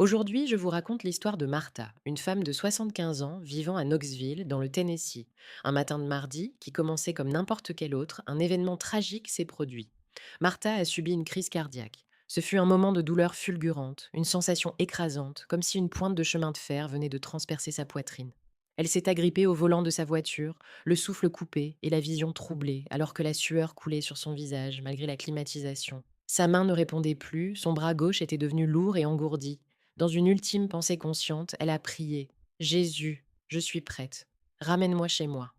Aujourd'hui, je vous raconte l'histoire de Martha, une femme de 75 ans vivant à Knoxville, dans le Tennessee. Un matin de mardi, qui commençait comme n'importe quel autre, un événement tragique s'est produit. Martha a subi une crise cardiaque. Ce fut un moment de douleur fulgurante, une sensation écrasante, comme si une pointe de chemin de fer venait de transpercer sa poitrine. Elle s'est agrippée au volant de sa voiture, le souffle coupé et la vision troublée, alors que la sueur coulait sur son visage malgré la climatisation. Sa main ne répondait plus, son bras gauche était devenu lourd et engourdi. Dans une ultime pensée consciente, elle a prié. Jésus, je suis prête. Ramène-moi chez moi.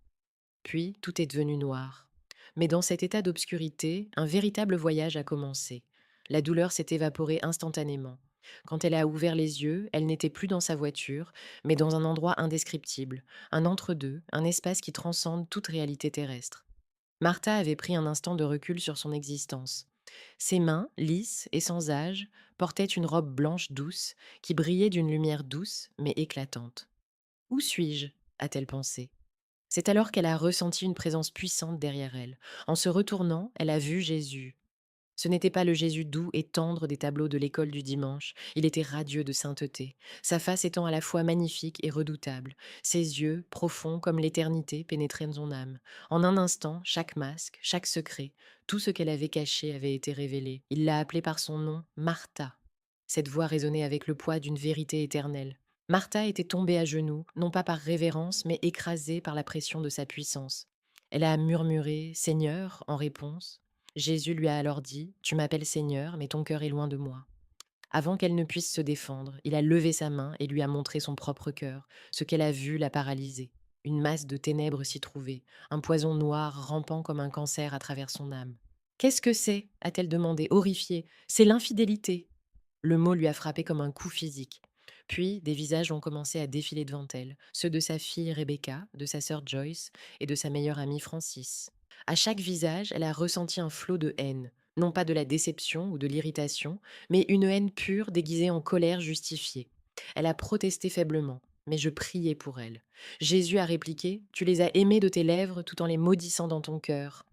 Puis, tout est devenu noir. Mais dans cet état d'obscurité, un véritable voyage a commencé. La douleur s'est évaporée instantanément. Quand elle a ouvert les yeux, elle n'était plus dans sa voiture, mais dans un endroit indescriptible, un entre-deux, un espace qui transcende toute réalité terrestre. Martha avait pris un instant de recul sur son existence. Ses mains, lisses et sans âge, portaient une robe blanche douce qui brillait d'une lumière douce mais éclatante. Où suis-je a-t-elle pensé. C'est alors qu'elle a ressenti une présence puissante derrière elle. En se retournant, elle a vu Jésus. Ce n'était pas le Jésus doux et tendre des tableaux de l'école du dimanche, il était radieux de sainteté, sa face étant à la fois magnifique et redoutable, ses yeux, profonds comme l'éternité, pénétraient son âme. En un instant, chaque masque, chaque secret, tout ce qu'elle avait caché avait été révélé. Il l'a appelée par son nom, Martha. Cette voix résonnait avec le poids d'une vérité éternelle. Martha était tombée à genoux, non pas par révérence, mais écrasée par la pression de sa puissance. Elle a murmuré Seigneur en réponse. Jésus lui a alors dit Tu m'appelles Seigneur, mais ton cœur est loin de moi. Avant qu'elle ne puisse se défendre, il a levé sa main et lui a montré son propre cœur. Ce qu'elle a vu l'a paralysée. Une masse de ténèbres s'y trouvait, un poison noir rampant comme un cancer à travers son âme. Qu'est-ce que c'est a-t-elle demandé, horrifiée. C'est l'infidélité. Le mot lui a frappé comme un coup physique. Puis, des visages ont commencé à défiler devant elle, ceux de sa fille Rebecca, de sa sœur Joyce et de sa meilleure amie Francis. À chaque visage, elle a ressenti un flot de haine, non pas de la déception ou de l'irritation, mais une haine pure déguisée en colère justifiée. Elle a protesté faiblement, mais je priais pour elle. Jésus a répliqué Tu les as aimés de tes lèvres tout en les maudissant dans ton cœur.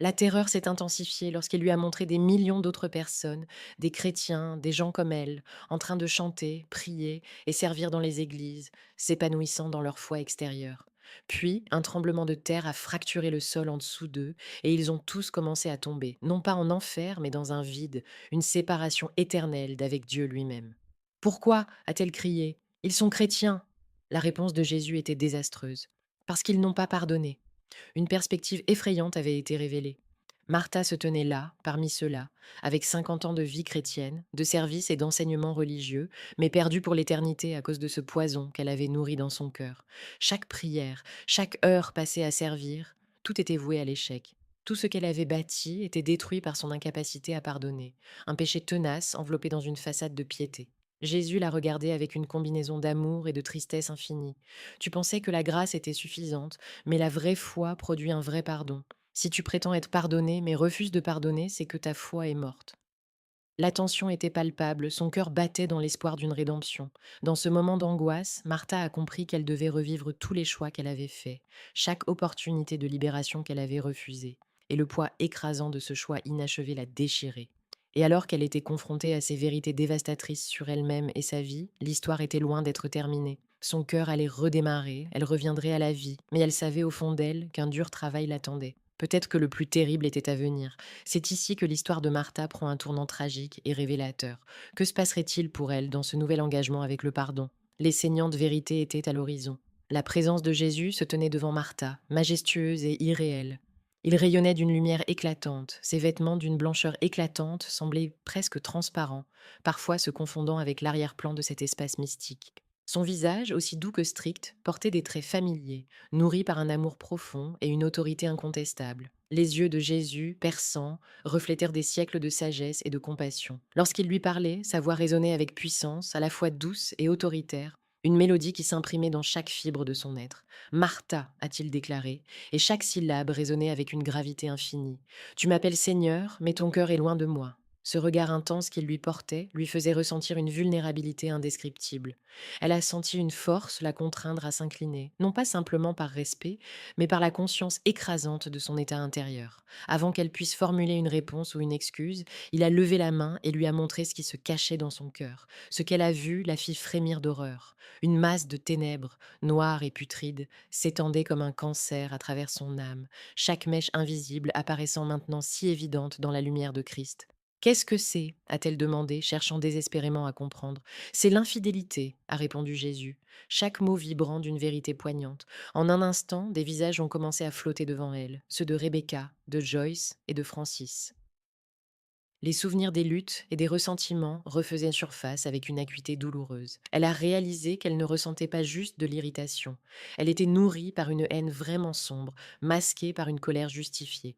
La terreur s'est intensifiée lorsqu'il lui a montré des millions d'autres personnes, des chrétiens, des gens comme elle, en train de chanter, prier et servir dans les églises, s'épanouissant dans leur foi extérieure. Puis, un tremblement de terre a fracturé le sol en dessous d'eux, et ils ont tous commencé à tomber, non pas en enfer, mais dans un vide, une séparation éternelle d'avec Dieu lui-même. Pourquoi a-t-elle crié Ils sont chrétiens. La réponse de Jésus était désastreuse. Parce qu'ils n'ont pas pardonné. Une perspective effrayante avait été révélée. Martha se tenait là, parmi ceux-là, avec 50 ans de vie chrétienne, de service et d'enseignement religieux, mais perdue pour l'éternité à cause de ce poison qu'elle avait nourri dans son cœur. Chaque prière, chaque heure passée à servir, tout était voué à l'échec. Tout ce qu'elle avait bâti était détruit par son incapacité à pardonner, un péché tenace enveloppé dans une façade de piété. Jésus la regardait avec une combinaison d'amour et de tristesse infinie. Tu pensais que la grâce était suffisante, mais la vraie foi produit un vrai pardon. Si tu prétends être pardonné mais refuses de pardonner, c'est que ta foi est morte. La tension était palpable, son cœur battait dans l'espoir d'une rédemption. Dans ce moment d'angoisse, Martha a compris qu'elle devait revivre tous les choix qu'elle avait faits, chaque opportunité de libération qu'elle avait refusée, et le poids écrasant de ce choix inachevé la déchirait. Et alors qu'elle était confrontée à ces vérités dévastatrices sur elle-même et sa vie, l'histoire était loin d'être terminée. Son cœur allait redémarrer, elle reviendrait à la vie, mais elle savait au fond d'elle qu'un dur travail l'attendait. Peut-être que le plus terrible était à venir. C'est ici que l'histoire de Martha prend un tournant tragique et révélateur. Que se passerait-il pour elle dans ce nouvel engagement avec le pardon? Les saignantes vérités étaient à l'horizon. La présence de Jésus se tenait devant Martha, majestueuse et irréelle. Il rayonnait d'une lumière éclatante, ses vêtements d'une blancheur éclatante semblaient presque transparents, parfois se confondant avec l'arrière-plan de cet espace mystique. Son visage, aussi doux que strict, portait des traits familiers, nourris par un amour profond et une autorité incontestable. Les yeux de Jésus, perçants, reflétèrent des siècles de sagesse et de compassion. Lorsqu'il lui parlait, sa voix résonnait avec puissance, à la fois douce et autoritaire, une mélodie qui s'imprimait dans chaque fibre de son être. Martha, a-t-il déclaré, et chaque syllabe résonnait avec une gravité infinie. Tu m'appelles Seigneur, mais ton cœur est loin de moi. Ce regard intense qu'il lui portait lui faisait ressentir une vulnérabilité indescriptible. Elle a senti une force la contraindre à s'incliner, non pas simplement par respect, mais par la conscience écrasante de son état intérieur. Avant qu'elle puisse formuler une réponse ou une excuse, il a levé la main et lui a montré ce qui se cachait dans son cœur. Ce qu'elle a vu la fit frémir d'horreur. Une masse de ténèbres, noire et putride, s'étendait comme un cancer à travers son âme, chaque mèche invisible apparaissant maintenant si évidente dans la lumière de Christ. «Qu'est-ce que c'est?» a-t-elle demandé, cherchant désespérément à comprendre. «C'est l'infidélité», a répondu Jésus, chaque mot vibrant d'une vérité poignante. En un instant, des visages ont commencé à flotter devant elle, ceux de Rebecca, de Joyce et de Francis. Les souvenirs des luttes et des ressentiments refaisaient surface avec une acuité douloureuse. Elle a réalisé qu'elle ne ressentait pas juste de l'irritation. Elle était nourrie par une haine vraiment sombre, masquée par une colère justifiée.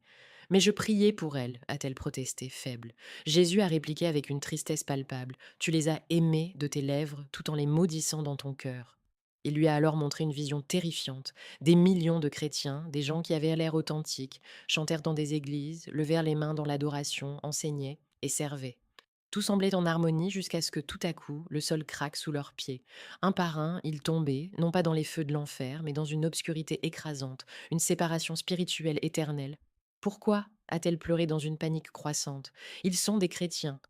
Mais je priais pour elle, a-t-elle protesté, faible. Jésus a répliqué avec une tristesse palpable. Tu les as aimés de tes lèvres tout en les maudissant dans ton cœur. Il lui a alors montré une vision terrifiante. Des millions de chrétiens, des gens qui avaient l'air authentiques, chantèrent dans des églises, levèrent les mains dans l'adoration, enseignaient et servaient. Tout semblait en harmonie jusqu'à ce que tout à coup, le sol craque sous leurs pieds. Un par un, ils tombaient, non pas dans les feux de l'enfer, mais dans une obscurité écrasante, une séparation spirituelle éternelle. Pourquoi a-t-elle pleuré dans une panique croissante? Ils sont des chrétiens.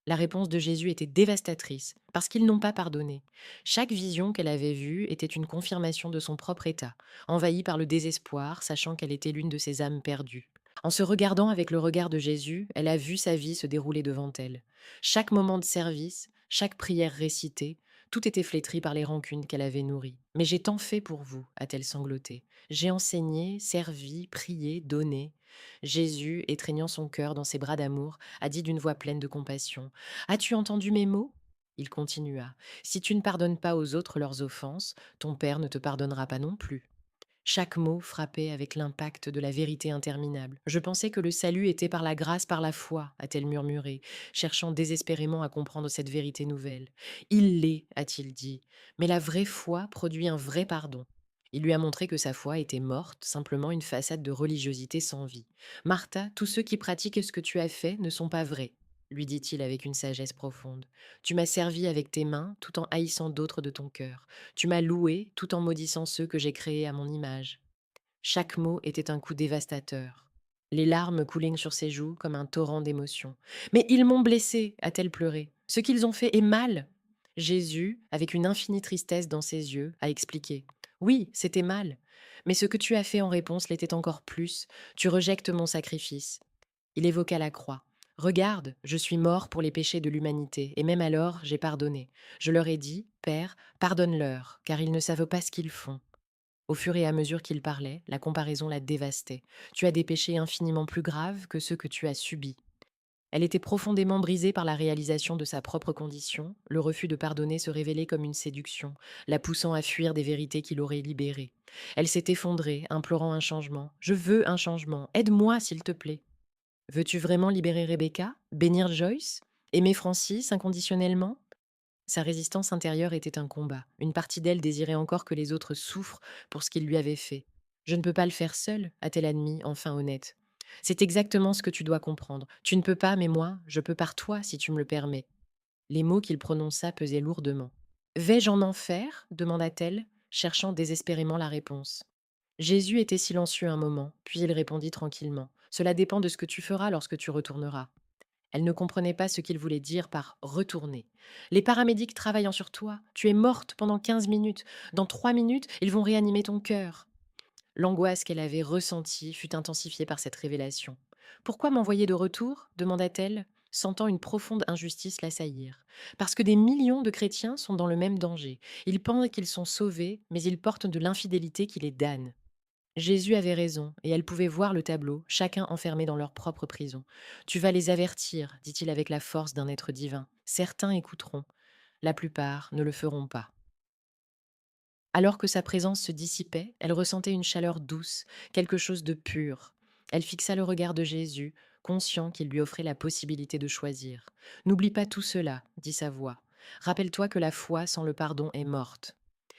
La réponse de Jésus était dévastatrice, parce qu'ils n'ont pas pardonné. Chaque vision qu'elle avait vue était une confirmation de son propre état, envahie par le désespoir, sachant qu'elle était l'une de ces âmes perdues. En se regardant avec le regard de Jésus, elle a vu sa vie se dérouler devant elle. Chaque moment de service, chaque prière récitée, tout était flétri par les rancunes qu'elle avait nourries. Mais j'ai tant fait pour vous, a-t-elle sangloté. J'ai enseigné, servi, prié, donné. Jésus, étreignant son cœur dans ses bras d'amour, a dit d'une voix pleine de compassion: As-tu entendu mes mots? Il continua: Si tu ne pardonnes pas aux autres leurs offenses, ton Père ne te pardonnera pas non plus. Chaque mot frappait avec l'impact de la vérité interminable. Je pensais que le salut était par la grâce, par la foi, a-t-elle murmuré, cherchant désespérément à comprendre cette vérité nouvelle. Il l'est, a-t-il dit, mais la vraie foi produit un vrai pardon. Il lui a montré que sa foi était morte, simplement une façade de religiosité sans vie. Martha, tous ceux qui pratiquent ce que tu as fait ne sont pas vrais, lui dit-il avec une sagesse profonde. Tu m'as servi avec tes mains tout en haïssant d'autres de ton cœur. Tu m'as loué tout en maudissant ceux que j'ai créés à mon image. Chaque mot était un coup dévastateur. Les larmes coulaient sur ses joues comme un torrent d'émotions. Mais ils m'ont blessée, a-t-elle pleuré. Ce qu'ils ont fait est mal. Jésus, avec une infinie tristesse dans ses yeux, a expliqué. Oui, c'était mal. Mais ce que tu as fait en réponse l'était encore plus. Tu rejettes mon sacrifice. Il évoqua la croix. Regarde, je suis mort pour les péchés de l'humanité, et même alors j'ai pardonné. Je leur ai dit, Père, pardonne-leur, car ils ne savent pas ce qu'ils font. Au fur et à mesure qu'il parlait, la comparaison la dévastait. Tu as des péchés infiniment plus graves que ceux que tu as subis. Elle était profondément brisée par la réalisation de sa propre condition. Le refus de pardonner se révélait comme une séduction, la poussant à fuir des vérités qui l'auraient libérée. Elle s'est effondrée, implorant un changement. Je veux un changement. Aide-moi, s'il te plaît. Veux-tu vraiment libérer Rebecca? Bénir Joyce? Aimer Francis inconditionnellement? Sa résistance intérieure était un combat. Une partie d'elle désirait encore que les autres souffrent pour ce qu'ils lui avaient fait. Je ne peux pas le faire seule, a-t-elle admis, enfin honnête. C'est exactement ce que tu dois comprendre. Tu ne peux pas, mais moi, je peux par toi si tu me le permets. Les mots qu'il prononça pesaient lourdement. Vais-je en enfer? Demanda-t-elle, cherchant désespérément la réponse. Jésus était silencieux un moment, puis il répondit tranquillement. Cela dépend de ce que tu feras lorsque tu retourneras. Elle ne comprenait pas ce qu'il voulait dire par retourner. Les paramédics travaillant sur toi. Tu es morte pendant 15 minutes. Dans 3 minutes, ils vont réanimer ton cœur. L'angoisse qu'elle avait ressentie fut intensifiée par cette révélation. Pourquoi m'envoyer de retour? Demanda-t-elle, sentant une profonde injustice l'assaillir. Parce que des millions de chrétiens sont dans le même danger. Ils pensent qu'ils sont sauvés, mais ils portent de l'infidélité qui les damne. Jésus avait raison, et elle pouvait voir le tableau, chacun enfermé dans leur propre prison. Tu vas les avertir, dit-il avec la force d'un être divin. Certains écouteront, la plupart ne le feront pas. Alors que sa présence se dissipait, elle ressentait une chaleur douce, quelque chose de pur. Elle fixa le regard de Jésus, conscient qu'il lui offrait la possibilité de choisir. N'oublie pas tout cela, dit sa voix. Rappelle-toi que la foi sans le pardon est morte.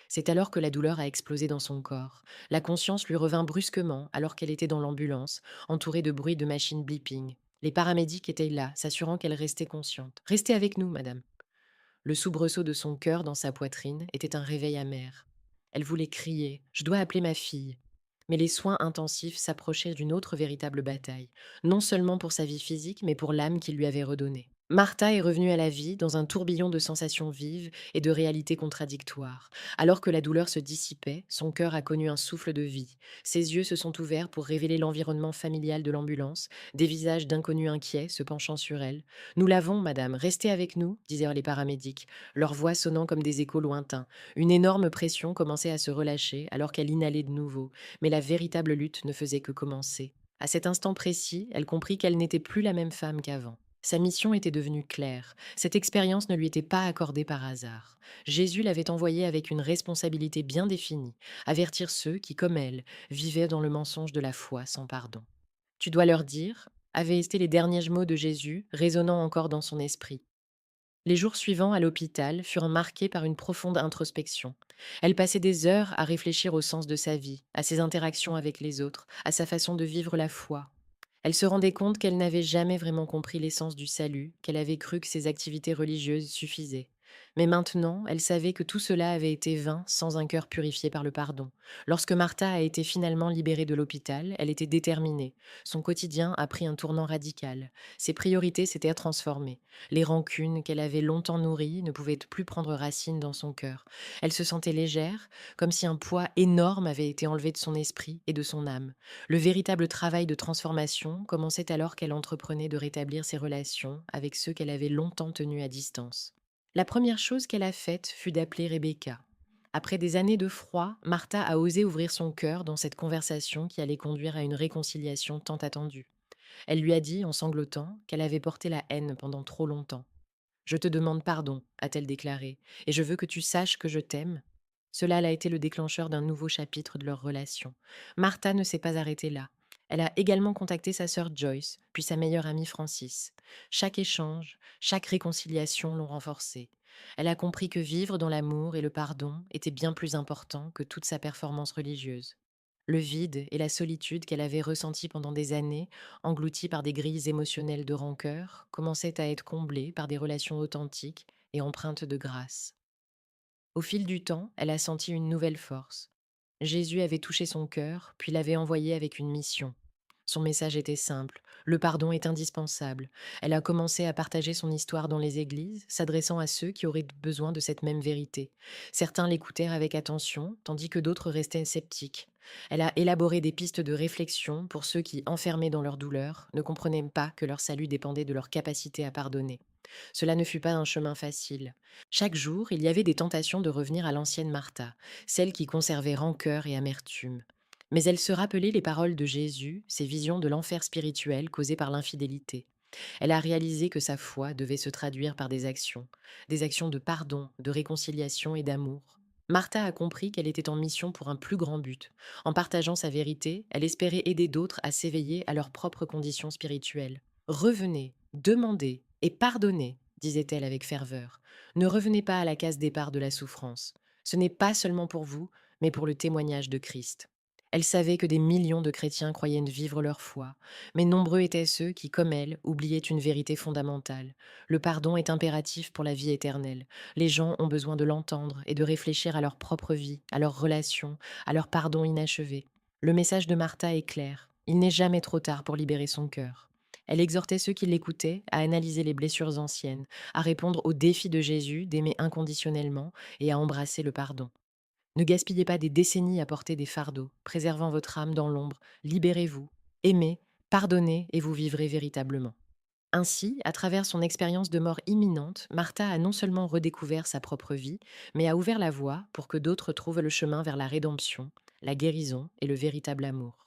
C'est alors que la douleur a explosé dans son corps. La conscience lui revint brusquement alors qu'elle était dans l'ambulance, entourée de bruits de machines bleeping. Les paramédics étaient là, s'assurant qu'elle restait consciente. Restez avec nous, madame. Le soubresaut de son cœur dans sa poitrine était un réveil amer. Elle voulait crier: Je dois appeler ma fille. Mais les soins intensifs s'approchaient d'une autre véritable bataille, non seulement pour sa vie physique, mais pour l'âme qu'il lui avait redonnée. Martha est revenue à la vie dans un tourbillon de sensations vives et de réalités contradictoires. Alors que la douleur se dissipait, son cœur a connu un souffle de vie. Ses yeux se sont ouverts pour révéler l'environnement familial de l'ambulance, des visages d'inconnus inquiets se penchant sur elle. Nous l'avons, madame, restez avec nous, disaient les paramédics, leurs voix sonnant comme des échos lointains. Une énorme pression commençait à se relâcher alors qu'elle inhalait de nouveau, mais la véritable lutte ne faisait que commencer. À cet instant précis, elle comprit qu'elle n'était plus la même femme qu'avant. Sa mission était devenue claire. Cette expérience ne lui était pas accordée par hasard. Jésus l'avait envoyée avec une responsabilité bien définie, avertir ceux qui, comme elle, vivaient dans le mensonge de la foi sans pardon. Tu dois leur dire, avaient été les derniers mots de Jésus, résonnant encore dans son esprit. Les jours suivants à l'hôpital furent marqués par une profonde introspection. Elle passait des heures à réfléchir au sens de sa vie, à ses interactions avec les autres, à sa façon de vivre la foi. Elle se rendait compte qu'elle n'avait jamais vraiment compris l'essence du salut, qu'elle avait cru que ses activités religieuses suffisaient. Mais maintenant, elle savait que tout cela avait été vain sans un cœur purifié par le pardon. Lorsque Martha a été finalement libérée de l'hôpital, elle était déterminée. Son quotidien a pris un tournant radical. Ses priorités s'étaient transformées. Les rancunes qu'elle avait longtemps nourries ne pouvaient plus prendre racine dans son cœur. Elle se sentait légère, comme si un poids énorme avait été enlevé de son esprit et de son âme. Le véritable travail de transformation commençait alors qu'elle entreprenait de rétablir ses relations avec ceux qu'elle avait longtemps tenus à distance. La première chose qu'elle a faite fut d'appeler Rebecca. Après des années de froid, Martha a osé ouvrir son cœur dans cette conversation qui allait conduire à une réconciliation tant attendue. Elle lui a dit, en sanglotant, qu'elle avait porté la haine pendant trop longtemps. Je te demande pardon, a-t-elle déclaré, et je veux que tu saches que je t'aime. Cela a été le déclencheur d'un nouveau chapitre de leur relation. Martha ne s'est pas arrêtée là. Elle a également contacté sa sœur Joyce, puis sa meilleure amie Francis. Chaque échange, chaque réconciliation l'ont renforcée. Elle a compris que vivre dans l'amour et le pardon était bien plus important que toute sa performance religieuse. Le vide et la solitude qu'elle avait ressentis pendant des années, engloutis par des grilles émotionnelles de rancœur, commençaient à être comblés par des relations authentiques et empreintes de grâce. Au fil du temps, elle a senti une nouvelle force. Jésus avait touché son cœur, puis l'avait envoyé avec une mission. Son message était simple: le pardon est indispensable. Elle a commencé à partager son histoire dans les églises, s'adressant à ceux qui auraient besoin de cette même vérité. Certains l'écoutèrent avec attention, tandis que d'autres restaient sceptiques. Elle a élaboré des pistes de réflexion pour ceux qui, enfermés dans leur douleur, ne comprenaient pas que leur salut dépendait de leur capacité à pardonner. Cela ne fut pas un chemin facile. Chaque jour, il y avait des tentations de revenir à l'ancienne Martha, celle qui conservait rancœur et amertume. Mais elle se rappelait les paroles de Jésus, ses visions de l'enfer spirituel causé par l'infidélité. Elle a réalisé que sa foi devait se traduire par des actions de pardon, de réconciliation et d'amour. Martha a compris qu'elle était en mission pour un plus grand but. En partageant sa vérité, elle espérait aider d'autres à s'éveiller à leurs propres conditions spirituelles. Revenez, demandez et pardonnez, disait-elle avec ferveur. Ne revenez pas à la case départ de la souffrance. Ce n'est pas seulement pour vous, mais pour le témoignage de Christ. Elle savait que des millions de chrétiens croyaient vivre leur foi, mais nombreux étaient ceux qui, comme elle, oubliaient une vérité fondamentale. Le pardon est impératif pour la vie éternelle. Les gens ont besoin de l'entendre et de réfléchir à leur propre vie, à leurs relations, à leur pardon inachevé. Le message de Martha est clair. Il n'est jamais trop tard pour libérer son cœur. Elle exhortait ceux qui l'écoutaient à analyser les blessures anciennes, à répondre au défi de Jésus d'aimer inconditionnellement et à embrasser le pardon. Ne gaspillez pas des décennies à porter des fardeaux, préservant votre âme dans l'ombre, libérez-vous, aimez, pardonnez et vous vivrez véritablement. Ainsi, à travers son expérience de mort imminente, Martha a non seulement redécouvert sa propre vie, mais a ouvert la voie pour que d'autres trouvent le chemin vers la rédemption, la guérison et le véritable amour.